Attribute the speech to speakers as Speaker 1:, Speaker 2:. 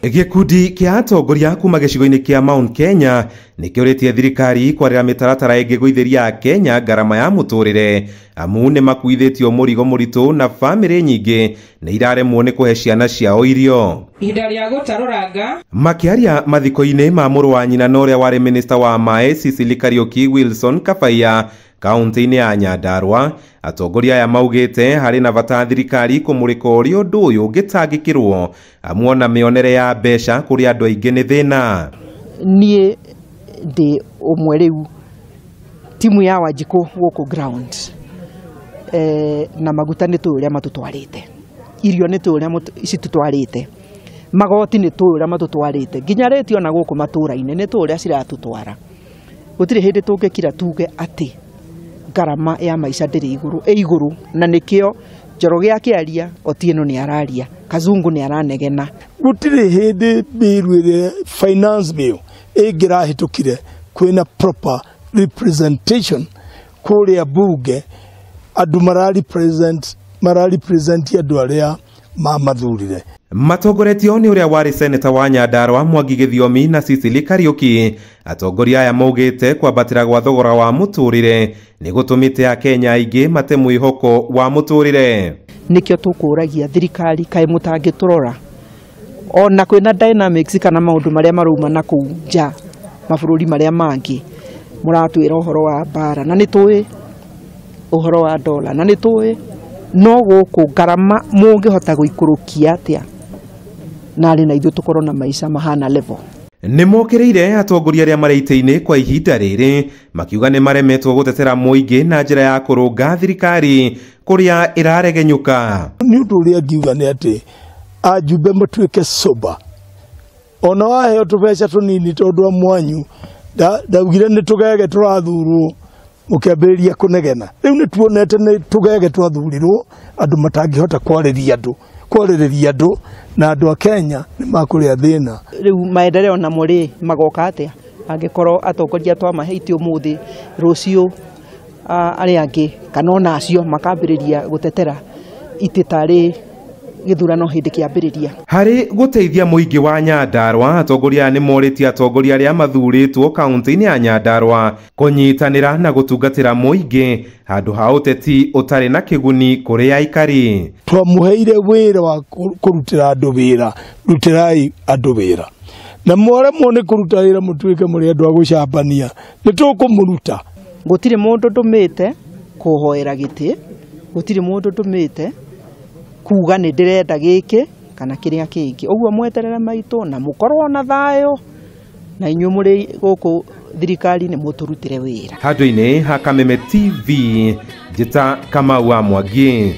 Speaker 1: Gikundi kia atongoria kuma gicigo-ini kia Mount Kenya nikiuritie thirikari kwarira mitaratara ingi guithiria Kenya ngarama ya muturire amu ni makuithitio murigo muritu na family nyingi ni iraremwo ni kuhe ciana ciao irio
Speaker 2: ihinda ria gutaruranga
Speaker 1: makiaria mathiko-ini ma muru wa nyina na uria wari minister wa mae Thirikari Wilson Kabaiya kaunti-ini ya Nyandarua atongoria ya maugite hari na bata thirikari kumurika urio ndu uyu ngitangikirwo amuona mionere ya besha kuri andu aingi ni thina
Speaker 3: nie ndi umwe riu timu ya Wanjiku guku ground na maguta ni tuuria matutwarite irio ni tuuria citutwarite magoti ni tuuria matutwarite nginya retio na guku matura-ini ni tuuria ciratutwara gutire hindi tungikira tuge ati ngarama ya maisha ndiri iguru na nikio Njoroge akiaria Otieno ni araria Kazungu ni aranegena
Speaker 4: gutire hindi biru finance bill ingirahitukire kwina proper representation kuria bunge andu marari present andu aria mamathurire
Speaker 1: matongoretio ni uria wari senator wa Nyandarua Mwangi Githiomi na Thirikari atongoria aya maugite kwambatira gwa thogora wa muturire ni gutumite a Kenya aingi mate mwihoko wa muturire
Speaker 3: nikio tukuragia thirikari kai mutangiturora ona kwina dynamics kana maundu maria maruma na kuu nja mabururi maria mangi muratwira uhoro wa bara na nitui uhoro wa dola na nitui no guku ngarama mungihota guikurukia atia nari na ithu tukorwo na maisha mahana level
Speaker 1: ni mokireire atongoria aria mareite-ini kwa ihinda riri makiuga ni maremetwo gutetera muingi na njira ya kurunga thirikari kuria iraregenyuka
Speaker 4: ni undu uria ngiuga ni ati ajumbe matuike soba ona waheo tubeca tunini tondu wa mwanyu ndaugire ni tugege turathurwo mukiambiriria kunegena riu ni tuonete ni tugege twathurirwo andu matangihota kwaririria andu na andu a Kenya ni makuria thina
Speaker 3: riu maendeleo na muri magoka atia angikorwo atongoria twamaheiti umuthi rucio ari angi kana ona acio makambiriria gutetera ititari githurano hindi kiambiriria
Speaker 1: hari guteithia muingi wa Nyandarua atongoria ni moritie atongoria aria mathuritwo kaunti-ini ya Nyandarua kunyitanira na gutungatira muingi handu ha uteti utari na kiguni kuri aikari
Speaker 4: twamuheire wira wa kurutira andu wira rutirai andu wira na mwaremwo ni kuruta wira mutuike muri andu a gucambania ni tukumuruta
Speaker 3: gutire mundu ndumite kuhoera giti gutire mundu ndumite kuga ni ndirenda giki kana kiria kingi uguo mweterera maitu na mukorwo na thayo na inyu muri guku thirikari ni muturutire wira
Speaker 1: handu-ini ha Kameme TV njita Kamau wa Mwangi.